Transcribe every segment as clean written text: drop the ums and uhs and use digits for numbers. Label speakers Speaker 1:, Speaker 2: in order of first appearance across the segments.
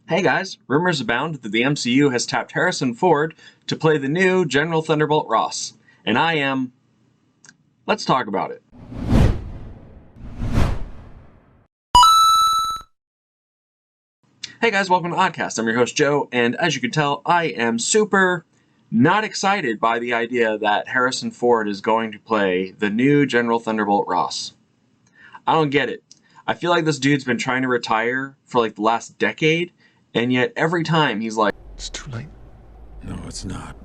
Speaker 1: Hey guys, rumors abound that the MCU has tapped Harrison Ford to play the new General Thunderbolt Ross. And let's talk about it. Hey guys, welcome to Oddcast. I'm your host Joe, and as you can tell, I am super not excited by the idea that Harrison Ford is going to play the new General Thunderbolt Ross. I don't get it. I feel like this dude's been trying to retire for like the last decade, and yet every time he's like,
Speaker 2: It's too late. No, it's not.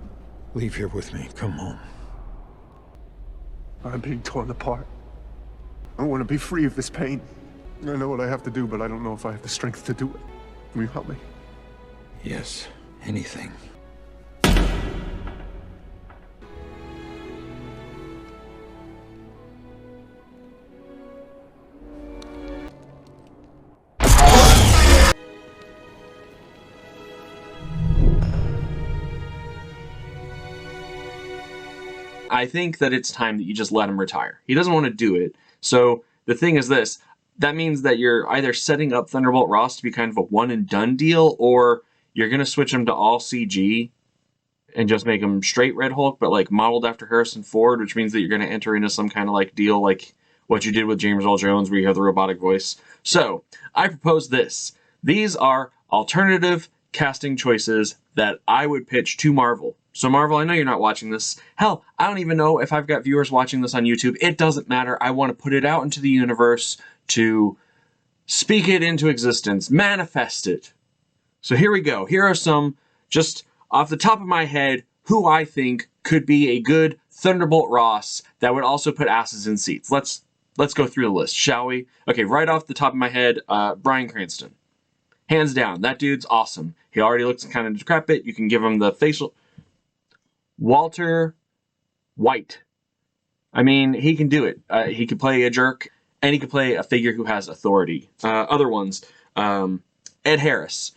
Speaker 2: Leave here with me. Come home.
Speaker 3: I'm being torn apart. I want to be free of this pain. I know what I have to do, but I don't know if I have the strength to do it. Will you help me?
Speaker 2: Yes, anything.
Speaker 1: I think that it's time that you just let him retire. He doesn't want to do it. So the thing is this. That means that you're either setting up Thunderbolt Ross to be kind of a one and done deal, or you're going to switch him to all CG and just make him straight Red Hulk, but like modeled after Harrison Ford, which means that you're going to enter into some kind of like deal like what you did with James Earl Jones where you have the robotic voice. So I propose this. These are alternative casting choices that I would pitch to Marvel. So Marvel, I know you're not watching this. Hell, I don't even know if I've got viewers watching this on YouTube. It doesn't matter. I want to put it out into the universe to speak it into existence, manifest it. So here we go. Here are some, just off the top of my head, who I think could be a good Thunderbolt Ross that would also put asses in seats. Let's go through the list, shall we? Okay, right off the top of my head, Bryan Cranston. Hands down, that dude's awesome. He already looks kind of decrepit. You can give him the facial... Walter White. I mean, he can do it. He can play a jerk, and he can play a figure who has authority. Other ones, Ed Harris.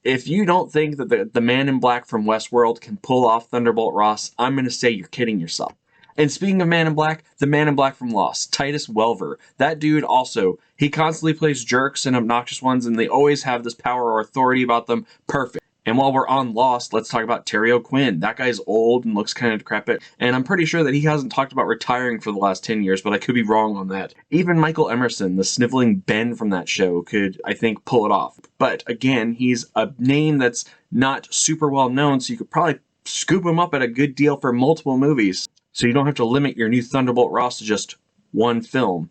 Speaker 1: If you don't think that the Man in Black from Westworld can pull off Thunderbolt Ross, I'm going to say you're kidding yourself. And speaking of Man in Black, the Man in Black from Lost, Titus Welliver. That dude also, he constantly plays jerks and obnoxious ones, and they always have this power or authority about them. Perfect. And while we're on Lost, let's talk about Terry O'Quinn. That guy's old and looks kind of decrepit, and I'm pretty sure that he hasn't talked about retiring for the last 10 years, but I could be wrong on that. Even Michael Emerson, the sniveling Ben from that show, could, I think, pull it off. But again, he's a name that's not super well known, so you could probably scoop him up at a good deal for multiple movies. So you don't have to limit your new Thunderbolt Ross to just one film.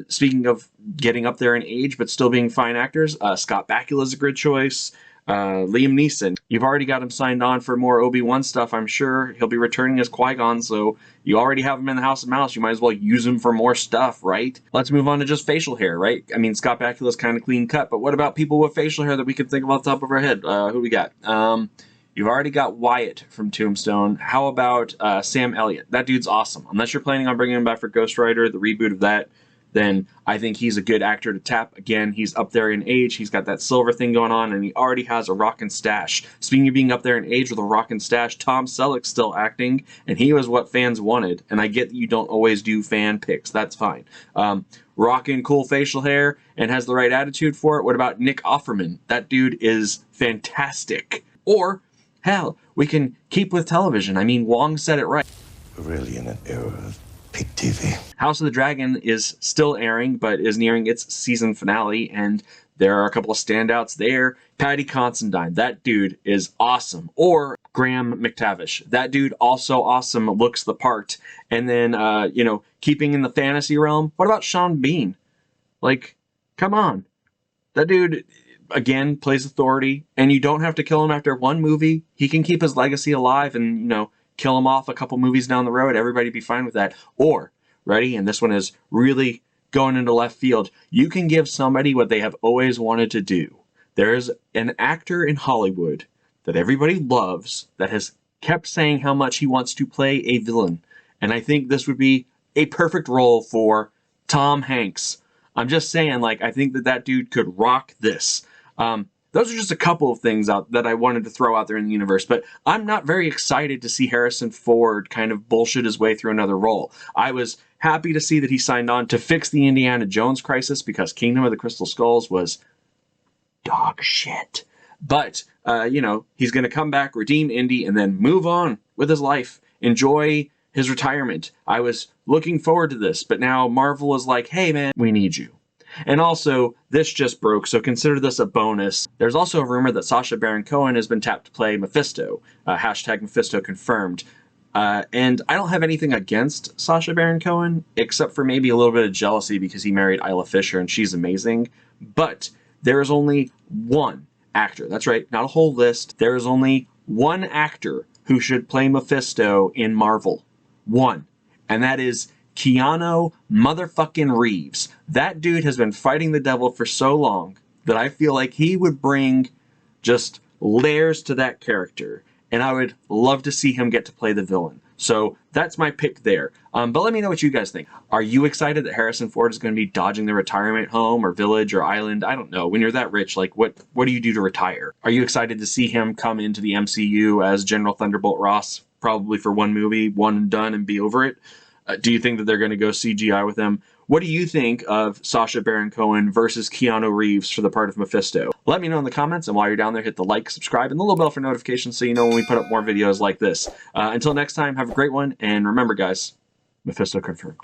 Speaker 1: Speaking of getting up there in age but still being fine actors, Scott Bakula's a good choice. Liam Neeson. You've already got him signed on for more Obi-Wan stuff, I'm sure. He'll be returning as Qui-Gon, so you already have him in the House of Mouse. You might as well use him for more stuff, right? Let's move on to just facial hair, right? I mean, Scott Bakula's kind of clean cut, but what about people with facial hair that we can think of off the top of our head? Who we got? You've already got Wyatt from Tombstone. How about Sam Elliott? That dude's awesome. Unless you're planning on bringing him back for Ghost Rider, the reboot of that, then I think he's a good actor to tap. Again, he's up there in age. He's got that silver thing going on, and he already has a rockin' stash. Speaking of being up there in age with a rockin' stash, Tom Selleck's still acting, and he was what fans wanted. And I get that you don't always do fan picks. That's fine. Rockin' cool facial hair and has the right attitude for it. What about Nick Offerman? That dude is fantastic. Or, hell, we can keep with television. I mean, Wong said it right.
Speaker 4: We're really in an era of big TV.
Speaker 1: House of the Dragon is still airing, but is nearing its season finale, and there are a couple of standouts there. Paddy Considine, that dude is awesome. Or Graham McTavish, that dude also awesome, looks the part. And then, keeping in the fantasy realm, what about Sean Bean? Like, come on. That dude, again, plays authority, and you don't have to kill him after one movie. He can keep his legacy alive and, kill him off a couple movies down the road. Everybody be fine with that. Or, ready, and this one is really going into left field, you can give somebody what they have always wanted to do. There's an actor in Hollywood that everybody loves that has kept saying how much he wants to play a villain. And I think this would be a perfect role for Tom Hanks. I'm just saying, I think that dude could rock this. Those are just a couple of things that I wanted to throw out there in the universe, but I'm not very excited to see Harrison Ford kind of bullshit his way through another role. I was happy to see that he signed on to fix the Indiana Jones crisis because Kingdom of the Crystal Skulls was dog shit. But, you know, he's going to come back, redeem Indy, and then move on with his life. Enjoy his retirement. I was looking forward to this, but now Marvel is like, hey man, we need you. And also, this just broke, so consider this a bonus. There's also a rumor that Sacha Baron Cohen has been tapped to play Mephisto. Hashtag Mephisto confirmed. And I don't have anything against Sacha Baron Cohen, except for maybe a little bit of jealousy because he married Isla Fisher and she's amazing. But there is only one actor. That's right, not a whole list. There is only one actor who should play Mephisto in Marvel. One. And that is Keanu motherfucking Reeves. That dude has been fighting the devil for so long that I feel like he would bring just layers to that character. And I would love to see him get to play the villain. So that's my pick there. But let me know what you guys think. Are you excited that Harrison Ford is going to be dodging the retirement home or village or island? I don't know. When you're that rich, like what do you do to retire? Are you excited to see him come into the MCU as General Thunderbolt Ross, probably for one movie, one and done, and be over it? Do you think that they're going to go CGI with him? What do you think of Sacha Baron Cohen versus Keanu Reeves for the part of Mephisto? Let me know in the comments, and while you're down there, hit the like, subscribe, and the little bell for notifications so you know when we put up more videos like this. Until next time, have a great one, and remember guys, Mephisto confirmed.